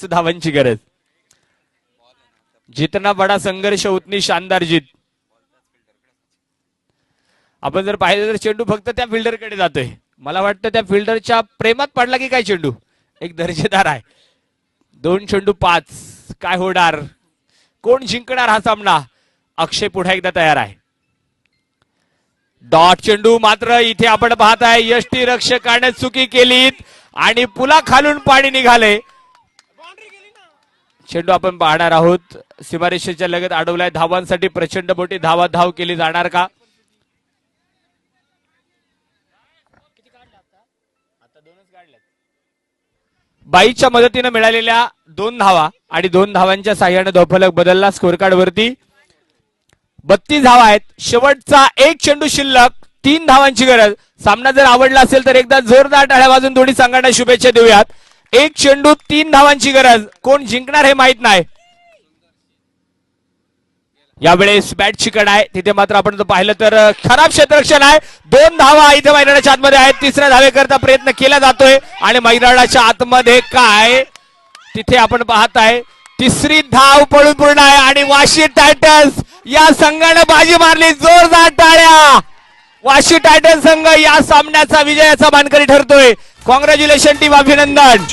धावांची गरज। जितना बडा संघर्ष उतनी शानदार जीत। आपण जर पाहिलं तर चेंडू फक्त त्या फिल्डरकडे जातोय। मला वाटतं त्या फिल्डरच्या प्रेमात पडला की काय चेंडू। एक दर्जेदार आहे। 2 चेंडू 5 काय होणार, कोण जिंकणार हा सामना। अक्षय पुन्हा एकदा तयार आहे। डॉट चेंडू मात्र इथे आपण पाहताय यष्टी रक्षकाने चुकी केलीत आणि पुला खालून पाणी निघाले। चेंडू आपण पाहणार आहोत। सीमारेषेच्या लगत अडवलाय। धावांसाठी प्रचंड मोठी धाव केली जाणार का। बाईच्या मदतीने मिळालेल्या 2 धावा आणि 2 धावांच्या साह्याने धावफलक बदलला। स्कोर कार्ड वरती 32 धावा आहेत। शेवटचा 1 चेंडू शिल्लक, 3 धावांची गरज। सामना जर आवडला असेल तर एकदा जोरदार टाळ्या वाजून दोन्ही संघांना शुभेच्छा देऊयात। 1 चेंडू 3 धावांची गरज, कोण जिंकणार हे माहित नाही। यावेळेस बॅट चिकट आहे, तिथे मात्र आपण पाहिलं तर खराब क्षेत्ररक्षण आहे। 2 धावा इथे मैदानाच्या आतमध्ये आहेत। तिसऱ्या धावेकरता प्रयत्न केला जातोय आणि मैदानाच्या आतमध्ये काय तिथे आपण पाहताय तिसरी धाव पळून पूर्ण आहे आणि वाशी टायटन्स या संघाने बाजी मारली। जोरदार टाळ्या। वाशी टायटन्स संघ या सामन्याचा विजयाचा मानकरी ठरतोय। कॉंग्रॅच्युलेशन टीम, अभिनंदन।